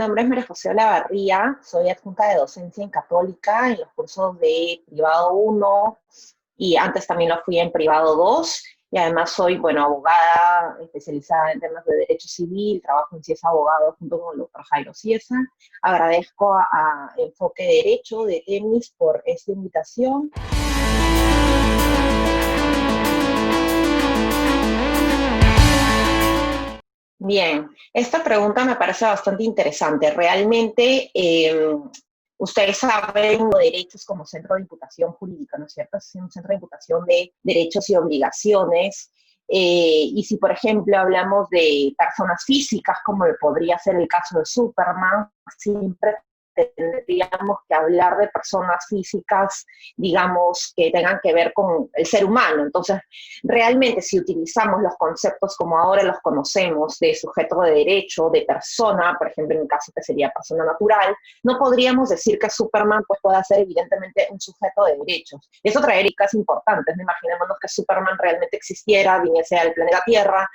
nombre es María José Olavarría, soy adjunta de docencia en Católica en los cursos de Privado 1 y antes también lo fui en Privado 2 y además soy, bueno, abogada especializada en temas de derecho civil, trabajo en CIESA Abogado junto con el doctor Jairo Ciesa. Agradezco a Enfoque Derecho de Temis por esta invitación. Bien, esta pregunta me parece bastante interesante. Realmente, ustedes saben derechos como centro de imputación jurídica, ¿no es cierto? Es un centro de imputación de derechos y obligaciones. Y si, por ejemplo, hablamos de personas físicas, como podría ser el caso de Superman, siempre tendríamos que hablar de personas físicas, digamos, que tengan que ver con el ser humano. Entonces, realmente si utilizamos los conceptos como ahora los conocemos, de sujeto de derecho, de persona, por ejemplo, en el caso que sería persona natural, no podríamos decir que Superman pues, pueda ser evidentemente un sujeto de derechos. Eso traería casos importantes, ¿no? Imaginémonos que Superman realmente existiera, viniese al planeta Tierra,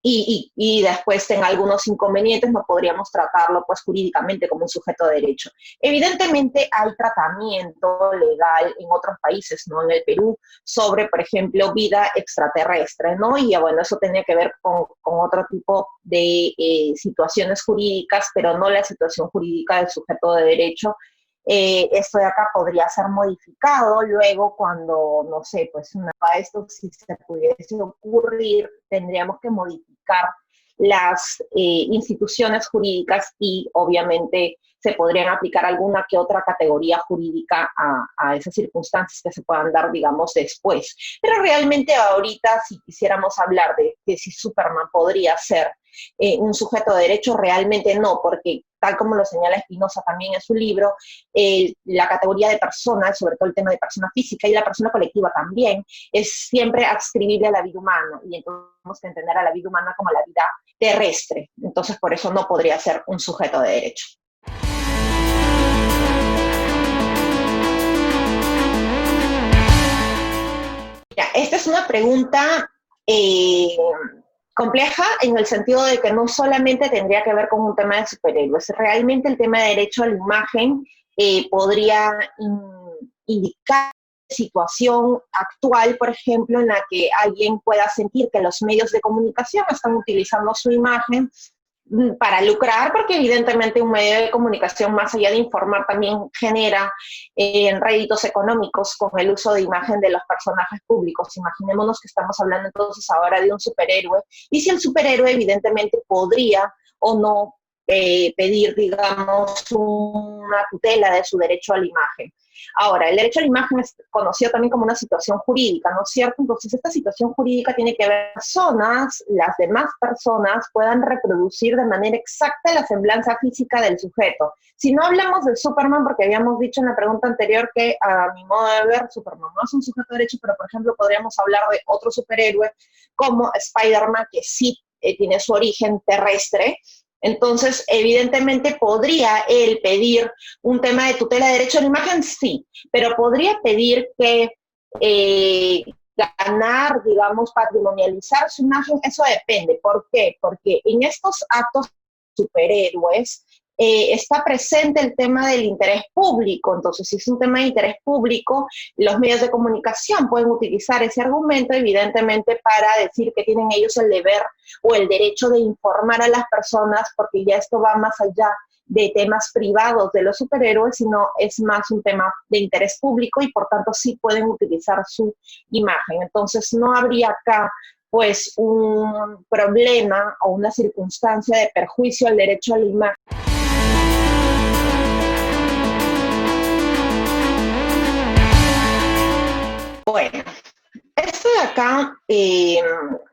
y después tenga algunos inconvenientes, no podríamos tratarlo pues jurídicamente como un sujeto de derecho. Evidentemente hay tratamiento legal en otros países, ¿no? En el Perú, sobre, por ejemplo, vida extraterrestre, ¿no? Y bueno, eso tenía que ver con otro tipo de situaciones jurídicas, pero no la situación jurídica del sujeto de derecho. Esto de acá podría ser modificado luego cuando, no sé, pues esto si se pudiese ocurrir, tendríamos que modificar las instituciones jurídicas y obviamente se podrían aplicar alguna que otra categoría jurídica a esas circunstancias que se puedan dar, digamos, después. Pero realmente ahorita, si quisiéramos hablar de si Superman podría ser un sujeto de derecho, realmente no, porque tal como lo señala Espinosa también en su libro, la categoría de persona, sobre todo el tema de persona física y la persona colectiva también, es siempre adscribible a la vida humana, y entonces tenemos que entender a la vida humana como la vida terrestre. Entonces, por eso no podría ser un sujeto de derecho. Mira, esta es una pregunta compleja en el sentido de que no solamente tendría que ver con un tema de superhéroes. Realmente el tema de derecho a la imagen podría indicar situación actual, por ejemplo, en la que alguien pueda sentir que los medios de comunicación están utilizando su imagen para lucrar, porque evidentemente un medio de comunicación, más allá de informar, también genera réditos económicos con el uso de imagen de los personajes públicos. Imaginémonos que estamos hablando entonces ahora de un superhéroe, y si el superhéroe evidentemente podría o no pedir, digamos, una tutela de su derecho a la imagen. Ahora, el derecho a la imagen es conocido también como una situación jurídica, ¿no es cierto? Entonces, esta situación jurídica tiene que ver personas, las demás personas puedan reproducir de manera exacta la semblanza física del sujeto. Si no hablamos de Superman, porque habíamos dicho en la pregunta anterior que a mi modo de ver, Superman no es un sujeto de derecho, pero por ejemplo podríamos hablar de otro superhéroe como Spider-Man, que sí tiene su origen terrestre. Entonces, evidentemente, ¿podría él pedir un tema de tutela de derecho a la imagen? Sí, pero podría pedir que ganar, digamos, patrimonializar su imagen. Eso depende. ¿Por qué? Porque en estos actos superhéroes está presente el tema del interés público. Entonces, si es un tema de interés público, los medios de comunicación pueden utilizar ese argumento, evidentemente, para decir que tienen ellos el deber o el derecho de informar a las personas, porque ya esto va más allá de temas privados de los superhéroes, sino es más un tema de interés público y por tanto sí pueden utilizar su imagen. Entonces no habría acá pues un problema o una circunstancia de perjuicio al derecho a la imagen. Bueno, esto de acá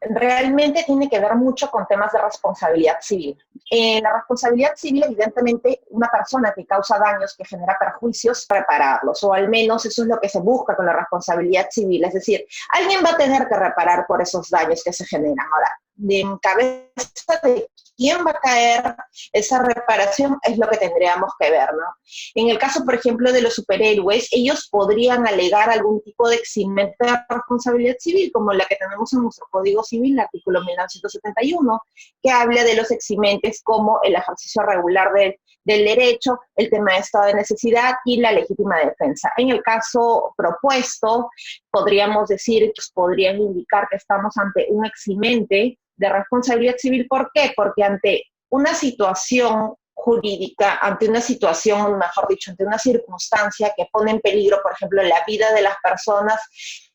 realmente tiene que ver mucho con temas de responsabilidad civil. En la responsabilidad civil, evidentemente, una persona que causa daños, que genera perjuicios, repararlos, o al menos eso es lo que se busca con la responsabilidad civil. Es decir, alguien va a tener que reparar por esos daños que se generan. Ahora, en cabeza de quién va a caer esa reparación es lo que tendríamos que ver, ¿no? En el caso, por ejemplo, de los superhéroes, ellos podrían alegar algún tipo de eximente de responsabilidad civil, como la que tenemos en nuestro Código Civil, el artículo 1971, que habla de los eximentes como el ejercicio regular del derecho, el tema de estado de necesidad y la legítima defensa. En el caso propuesto, podríamos decir, pues, podrían indicar que estamos ante un eximente de responsabilidad civil. ¿Por qué? Porque ante una situación jurídica, ante una situación, mejor dicho, ante una circunstancia que pone en peligro, por ejemplo, la vida de las personas,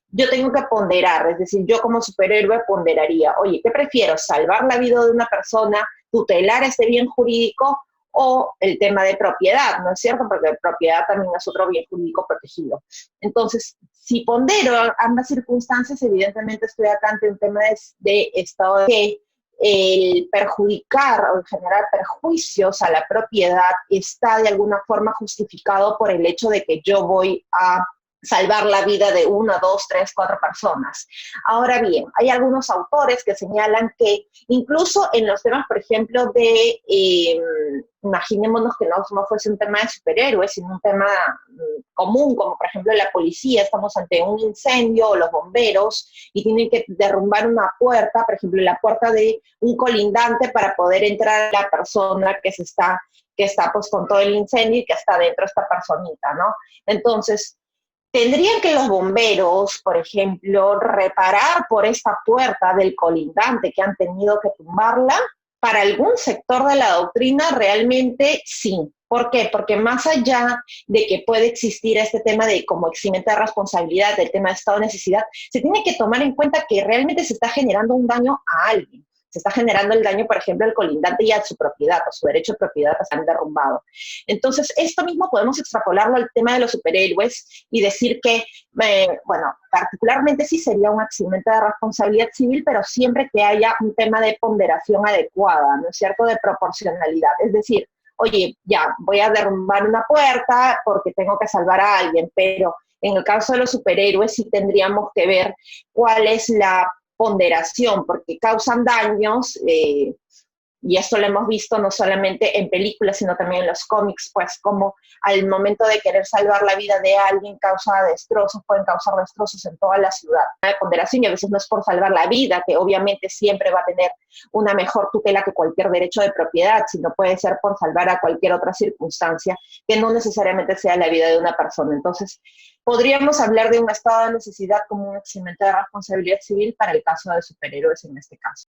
yo tengo que ponderar, es decir, yo como superhéroe ponderaría, oye, ¿qué prefiero? ¿Salvar la vida de una persona, tutelar este bien jurídico o el tema de propiedad? ¿No es cierto? Porque propiedad también es otro bien jurídico protegido. Entonces, si pondero ambas circunstancias, evidentemente estoy acá ante un tema de estado de el perjudicar o generar perjuicios a la propiedad está de alguna forma justificado por el hecho de que yo voy a salvar la vida de una, dos, tres, cuatro personas. Ahora bien, hay algunos autores que señalan que incluso en los temas, por ejemplo, imaginémonos que no fuese un tema de superhéroes, sino un tema común, como por ejemplo la policía, estamos ante un incendio o los bomberos y tienen que derrumbar una puerta, por ejemplo, la puerta de un colindante para poder entrar la persona que está pues con todo el incendio y que está dentro esta personita, ¿no? Entonces, ¿tendrían que los bomberos, por ejemplo, reparar por esta puerta del colindante que han tenido que tumbarla? Para algún sector de la doctrina, realmente sí. ¿Por qué? Porque más allá de que puede existir este tema de como eximente de responsabilidad, del tema de estado de necesidad, se tiene que tomar en cuenta que realmente se está generando un daño a alguien. Se está generando el daño, por ejemplo, al colindante y a su propiedad, a su derecho de propiedad que se han derrumbado. Entonces, esto mismo podemos extrapolarlo al tema de los superhéroes y decir que, bueno, particularmente sí sería un accidente de responsabilidad civil, pero siempre que haya un tema de ponderación adecuada, ¿no es cierto?, de proporcionalidad. Es decir, oye, ya, voy a derrumbar una puerta porque tengo que salvar a alguien, pero en el caso de los superhéroes sí tendríamos que ver cuál es la ponderación, porque causan daños, y esto lo hemos visto no solamente en películas, sino también en los cómics, pues como al momento de querer salvar la vida de alguien causa destrozos, pueden causar destrozos en toda la ciudad. La ponderación, y a veces no es por salvar la vida, que obviamente siempre va a tener una mejor tutela que cualquier derecho de propiedad, sino puede ser por salvar a cualquier otra circunstancia que no necesariamente sea la vida de una persona. Entonces, podríamos hablar de un estado de necesidad como un eximente de responsabilidad civil para el caso de superhéroes en este caso.